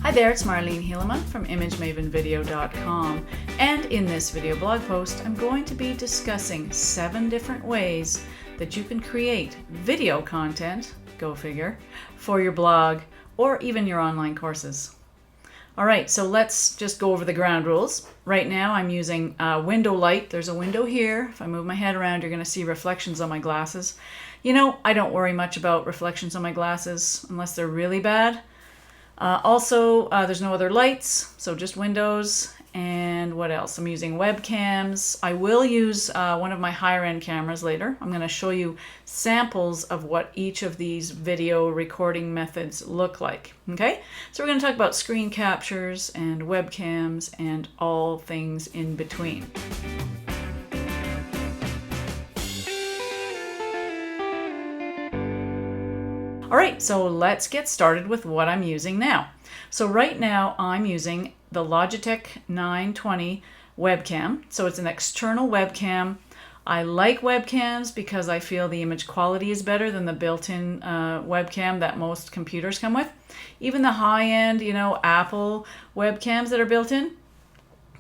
Hi there, it's Marlene Hilleman from ImageMavenVideo.com, and in this video blog post I'm going to be discussing 7 different ways that you can create video content, go figure, for your blog or even your online courses. Alright, so let's just go over the ground rules. Right now I'm using window light. There's a window here. If I move my head around, you're going to see reflections on my glasses. You know, I don't worry much about reflections on my glasses unless they're really bad. There's no other lights, so just windows. And what else? I'm using webcams. I will use one of my higher end cameras later. I'm going to show you samples of what each of these video recording methods look like. Okay, so we're going to talk about screen captures and webcams and all things in between. Alright, so let's get started with what I'm using now. So right now I'm using the Logitech 920 webcam. So it's an external webcam. I like webcams because I feel the image quality is better than the built-in webcam that most computers come with. Even the high-end, Apple webcams that are built-in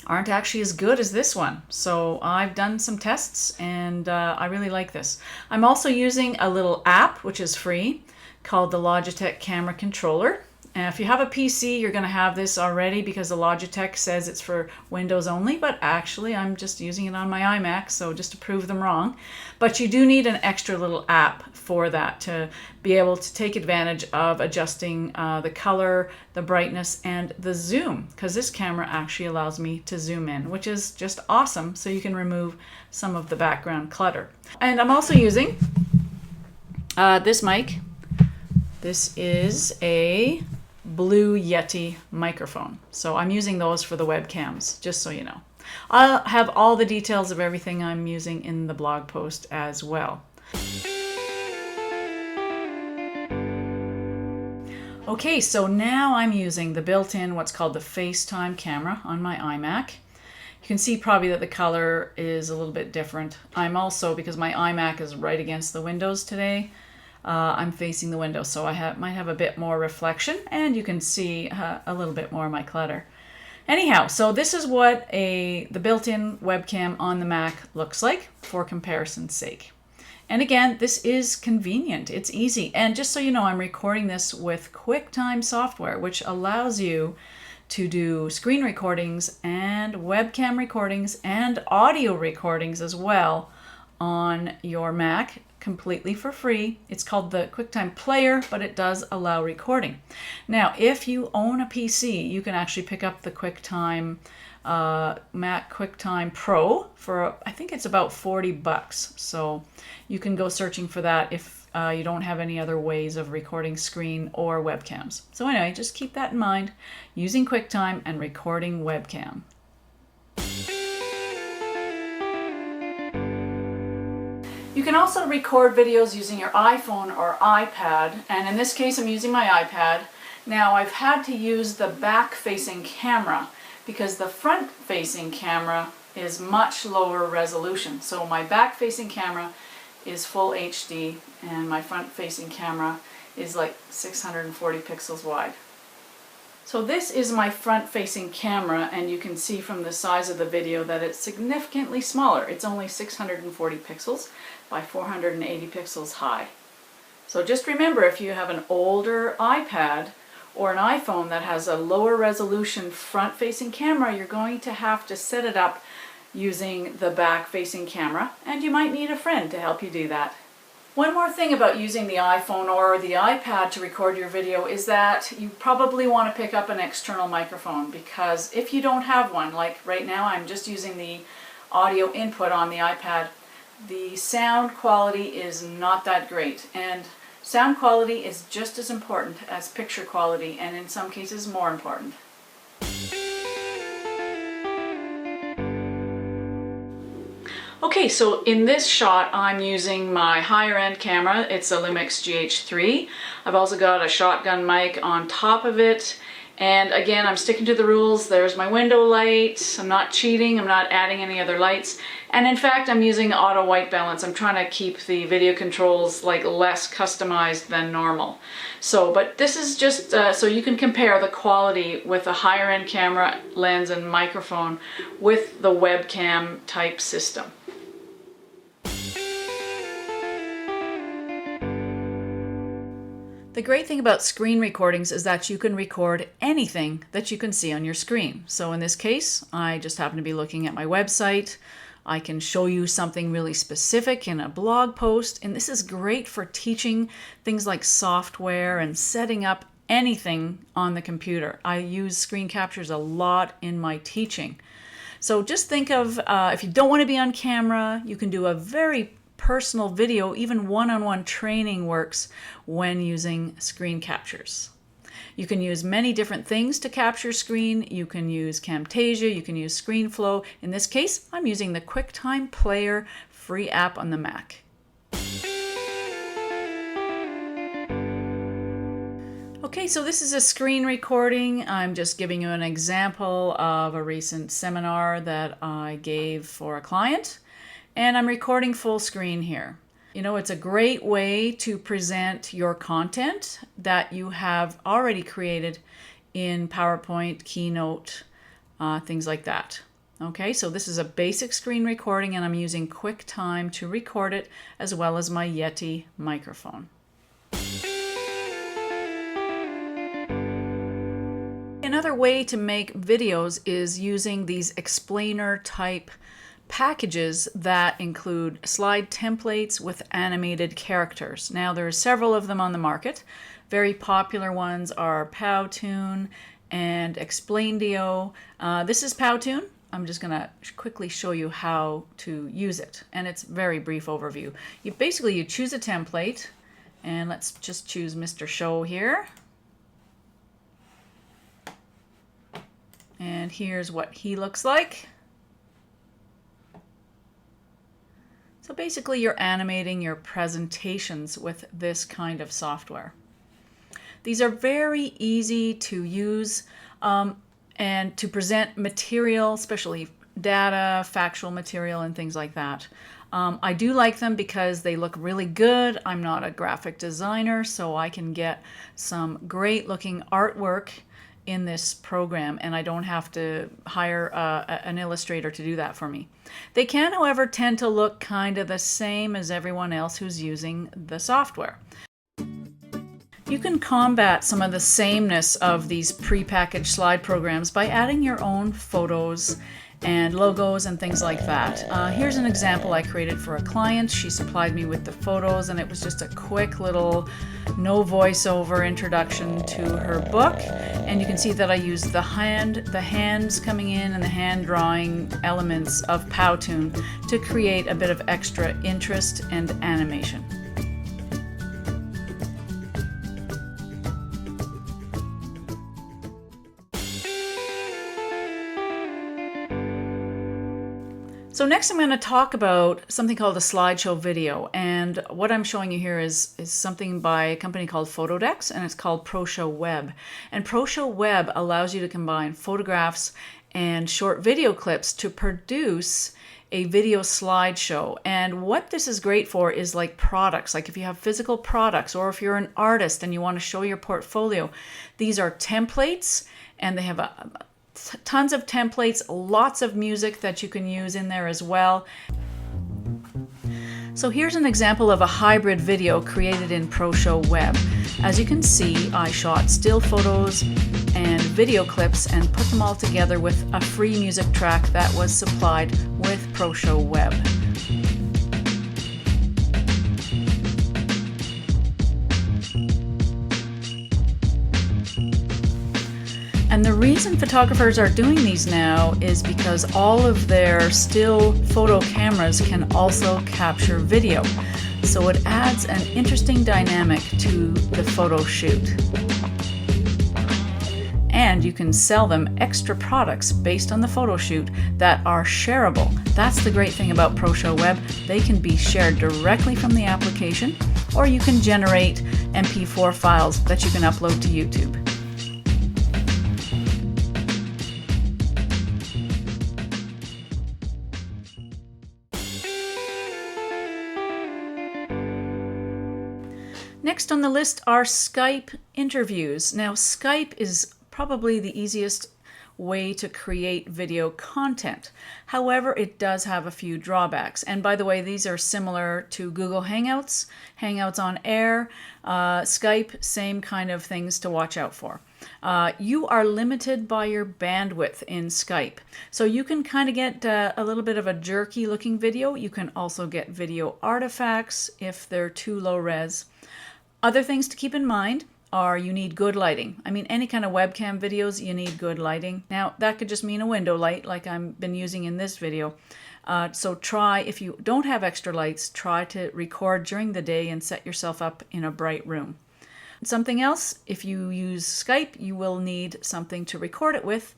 aren't actually as good as this one. So I've done some tests and I really like this. I'm also using a little app which is free called the Logitech Camera Controller. And if you have a PC, you're going to have this already because the Logitech says it's for Windows only, but actually I'm just using it on my iMac, so just to prove them wrong. But you do need an extra little app for that to be able to take advantage of adjusting the color, the brightness, and the zoom, because this camera actually allows me to zoom in, which is just awesome, so you can remove some of the background clutter. And I'm also using this mic. This is a Blue Yeti microphone. So I'm using those for the webcams, just so you know. I'll have all the details of everything I'm using in the blog post as well. Okay, so now I'm using the built-in what's called the FaceTime camera on my iMac. You can see probably that the color is a little bit different. I'm also, because my iMac is right against the windows today, I'm facing the window, so I might have a bit more reflection, and you can see a little bit more of my clutter. Anyhow, so this is what the built-in webcam on the Mac looks like for comparison's sake. And again, this is convenient. It's easy. And just so you know, I'm recording this with QuickTime software, which allows you to do screen recordings and webcam recordings and audio recordings as well on your Mac, completely for free. It's called the QuickTime Player, but it does allow recording. Now, if you own a PC, you can actually pick up the QuickTime Mac QuickTime Pro for, I think it's about $40. So you can go searching for that if you don't have any other ways of recording screen or webcams. So anyway, just keep that in mind, using QuickTime and recording webcam. You can also record videos using your iPhone or iPad, and in this case I'm using my iPad. Now I've had to use the back-facing camera because the front-facing camera is much lower resolution. So my back-facing camera is full HD and my front-facing camera is like 640 pixels wide. So this is my front-facing camera, and you can see from the size of the video that it's significantly smaller. It's only 640 pixels by 480 pixels high. So just remember, if you have an older iPad or an iPhone that has a lower resolution front-facing camera, you're going to have to set it up using the back-facing camera, and you might need a friend to help you do that. One more thing about using the iPhone or the iPad to record your video is that you probably want to pick up an external microphone, because if you don't have one, like right now I'm just using the audio input on the iPad, the sound quality is not that great, and sound quality is just as important as picture quality, and in some cases more important. Okay, so in this shot I'm using my higher end camera. It's a Lumix GH3. I've also got a shotgun mic on top of it, And again, I'm sticking to the rules. There's my window light. I'm not cheating. I'm not adding any other lights. And in fact, I'm using auto white balance. I'm trying to keep the video controls like less customized than normal. So, but this is just so you can compare the quality with a higher end camera, lens, and microphone with the webcam type system. The great thing about screen recordings is that you can record anything that you can see on your screen. So in this case, I just happen to be looking at my website. I can show you something really specific in a blog post, and this is great for teaching things like software and setting up anything on the computer. I use screen captures a lot in my teaching. So just think of, if you don't want to be on camera, you can do a very personal video. Even one-on-one training works when using screen captures. You can use many different things to capture screen. You can use Camtasia, you can use ScreenFlow. In this case, I'm using the QuickTime Player free app on the Mac. Okay, so this is a screen recording. I'm just giving you an example of a recent seminar that I gave for a client. And I'm recording full screen here. You know, it's a great way to present your content that you have already created in PowerPoint, Keynote, things like that. Okay, so this is a basic screen recording and I'm using QuickTime to record it as well as my Yeti microphone. Another way to make videos is using these explainer type packages that include slide templates with animated characters. Now there are several of them on the market. Very popular ones are Powtoon and Explaindio. This is Powtoon. I'm just going to quickly show you how to use it, and it's a very brief overview. You choose a template, and let's just choose Mr. Show here. And here's what he looks like. So basically you're animating your presentations with this kind of software. These are very easy to use and to present material, especially data, factual material, and things like that. I do like them because they look really good. I'm not a graphic designer, so I can get some great looking artwork in this program, and I don't have to hire an illustrator to do that for me. They can, however, tend to look kind of the same as everyone else who's using the software. You can combat some of the sameness of these prepackaged slide programs by adding your own photos and logos and things like that. Here's an example I created for a client. She supplied me with the photos, and it was just a quick little no voiceover introduction to her book. And you can see that I used the hands coming in and the hand drawing elements of Powtoon to create a bit of extra interest and animation. So next I'm going to talk about something called a slideshow video, and what I'm showing you here is something by a company called Photodex, and it's called ProShow Web. And ProShow Web allows you to combine photographs and short video clips to produce a video slideshow. And what this is great for is like products, like if you have physical products or if you're an artist and you want to show your portfolio. These are templates, and they have tons of templates, lots of music that you can use in there as well. So here's an example of a hybrid video created in ProShow Web. As you can see, I shot still photos and video clips and put them all together with a free music track that was supplied with ProShow Web. And the reason photographers are doing these now is because all of their still photo cameras can also capture video. So it adds an interesting dynamic to the photo shoot. And you can sell them extra products based on the photo shoot that are shareable. That's the great thing about ProShow Web. They can be shared directly from the application, or you can generate MP4 files that you can upload to YouTube. on the list are Skype interviews. Now, Skype is probably the easiest way to create video content. However, it does have a few drawbacks. And by the way, these are similar to Google Hangouts, Hangouts on Air, Skype, same kind of things to watch out for. You are limited by your bandwidth in Skype. So you can kind of get a little bit of a jerky looking video. You can also get video artifacts if they're too low res. Other things to keep in mind are you need good lighting. I mean, any kind of webcam videos, you need good lighting. Now, that could just mean a window light like I've been using in this video. So try, if you don't have extra lights, try to record during the day and set yourself up in a bright room. Something else, if you use Skype, you will need something to record it with.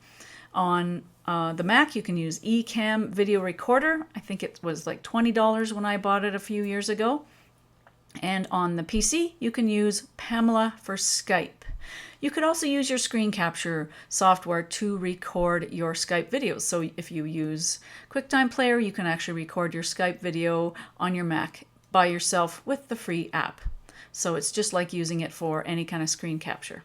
On the Mac, you can use Ecamm Video Recorder. I think it was like $20 when I bought it a few years ago. And on the PC, you can use Pamela for Skype. You could also use your screen capture software to record your Skype videos. So if you use QuickTime Player, you can actually record your Skype video on your Mac by yourself with the free app. So it's just like using it for any kind of screen capture.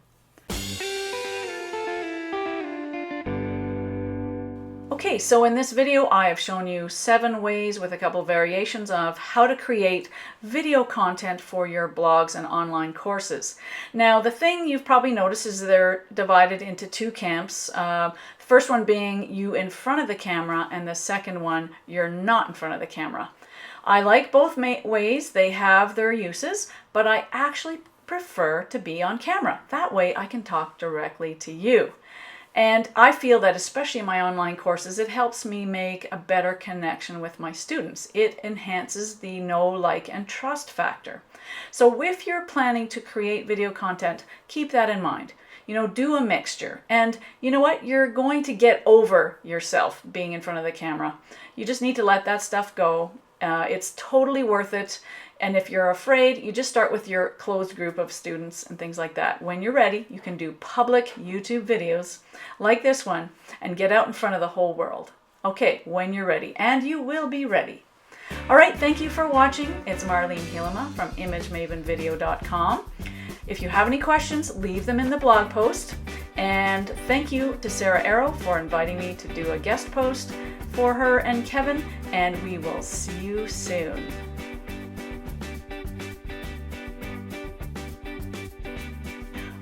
Okay, so in this video I have shown you 7 ways with a couple variations of how to create video content for your blogs and online courses. Now, the thing you've probably noticed is they're divided into 2 camps. First one being you in front of the camera, and the second one you're not in front of the camera. I like both ways. They have their uses, but I actually prefer to be on camera. That way I can talk directly to you. And I feel that especially in my online courses, it helps me make a better connection with my students. It enhances the know, like, and trust factor. So if you're planning to create video content, keep that in mind. You know, do a mixture. And you know what? You're going to get over yourself being in front of the camera. You just need to let that stuff go. It's totally worth it. And if you're afraid, you just start with your closed group of students and things like that. When you're ready, you can do public YouTube videos like this one and get out in front of the whole world. Okay, when you're ready, and you will be ready. All right, thank you for watching. It's Marlene Hielema from ImageMavenVideo.com. If you have any questions, leave them in the blog post. And thank you to Sarah Arrow for inviting me to do a guest post for her and Kevin, and we will see you soon.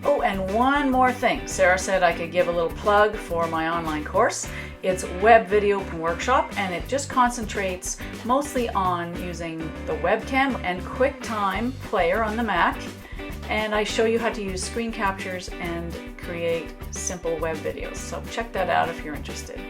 Oh, and one more thing. Sarah said I could give a little plug for my online course. It's Web Video Workshop, and it just concentrates mostly on using the webcam and QuickTime Player on the Mac. And I show you how to use screen captures and create simple web videos. So check that out if you're interested.